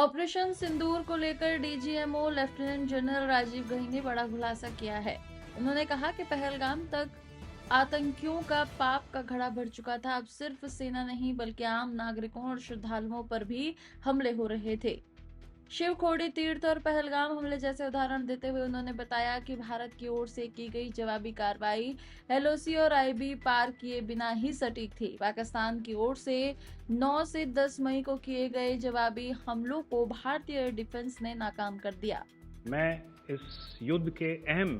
Operation सिंदूर को लेकर DGMO lieutenant general Rajiv गही ने बड़ा खुलासा किया है। उन्होंने कहा कि पहलगाम तक आतंकियों का पाप का घड़ा भर चुका था। अब सिर्फ सेना नहीं बल्कि आम नागरिकों और श्रद्धालुओं पर भी हमले हो रहे थे। शिवखोड़ी तीर्थ और पहलगाम हमले जैसे उदाहरण देते हुए उन्होंने बताया कि भारत की ओर से की गई जवाबी कार्रवाई एलओसी और आईबी पार किए बिना ही सटीक थी। पाकिस्तान की ओर से 9 से 10 मई को किए गए जवाबी हमलों को भारतीय एयर डिफेंस ने नाकाम कर दिया। मैं इस युद्ध के अहम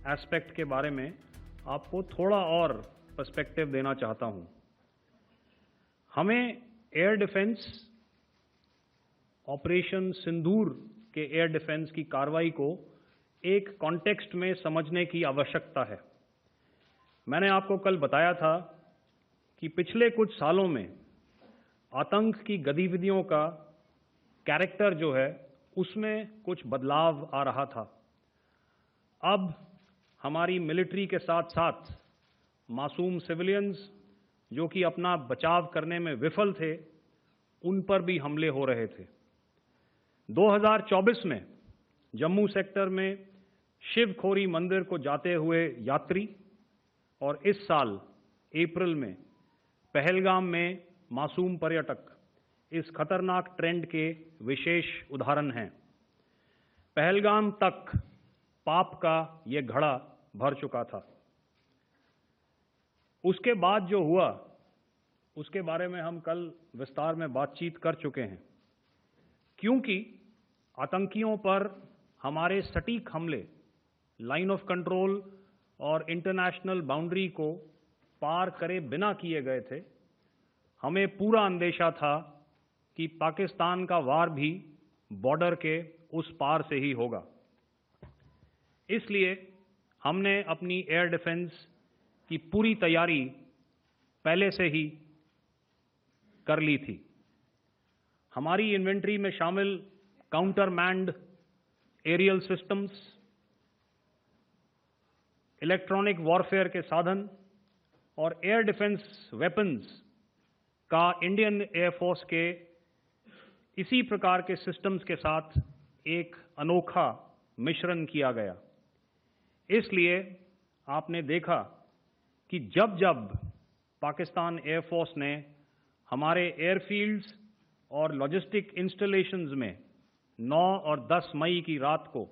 एस्पेक्ट के बारे में आपको थोड़ा और पर्सपेक्टिव देना चाहता हूं। हमें एयर डिफेंस ऑपरेशन सिंदूर के एयर डिफेंस की कार्रवाई को एक कॉन्टेक्स्ट में समझने की आवश्यकता है। मैंने आपको कल बताया था कि पिछले कुछ सालों में आतंक की गतिविधियों का कैरेक्टर जो है उसमें कुछ बदलाव आ रहा था। अब हमारी मिलिट्री के साथ साथ मासूम सिविलियंस जो कि अपना बचाव करने में विफल थे, उन पर भी हमले हो रहे थे। 2024 में जम्मू सेक्टर में शिवखोरी मंदिर को जाते हुए यात्री और इस साल अप्रैल में पहलगाम में मासूम पर्यटक इस खतरनाक ट्रेंड के विशेष उदाहरण हैं। पहलगाम तक पाप का ये घड़ा भर चुका था। उसके बाद जो हुआ उसके बारे में हम कल विस्तार में बातचीत कर चुके हैं। क्योंकि आतंकियों पर हमारे सटीक हमले लाइन ऑफ कंट्रोल और इंटरनेशनल बाउंड्री को पार करे बिना किए गए थे, हमें पूरा अंदेशा था कि पाकिस्तान का वार भी बॉर्डर के उस पार से ही होगा। इसलिए हमने अपनी एयर डिफेंस की पूरी तैयारी पहले से ही कर ली थी। हमारी इन्वेंट्री में शामिल counter manned aerial systems, electronic warfare के साधन और एयर डिफेंस वेपन्स का इंडियन एयरफोर्स के इसी प्रकार के सिस्टम्स के साथ एक अनोखा मिश्रण किया गया। इसलिए आपने देखा कि जब जब पाकिस्तान एयरफोर्स ने हमारे एयरफील्ड्स और लॉजिस्टिक इंस्टॉलेशंस में 9 और 10 मई की रात को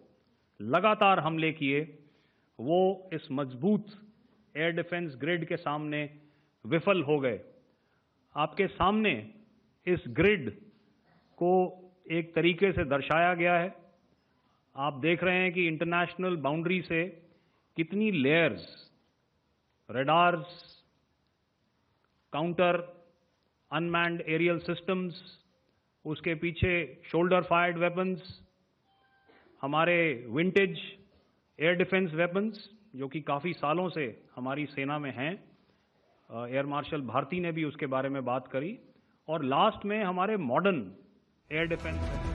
लगातार हमले किए, वो इस मजबूत एयर डिफेंस ग्रिड के सामने विफल हो गए। आपके सामने इस ग्रिड को एक तरीके से दर्शाया गया है। आप देख रहे हैं कि इंटरनेशनल बाउंड्री से कितनी layers, radars, counter unmanned aerial systems, उसके पीछे शोल्डर फायर्ड वेपन्स, हमारे विंटेज एयर डिफेंस वेपन्स जो कि काफ़ी सालों से हमारी सेना में हैं। एयर मार्शल भारती ने भी उसके बारे में बात करी। और लास्ट में हमारे मॉडर्न एयर डिफेंस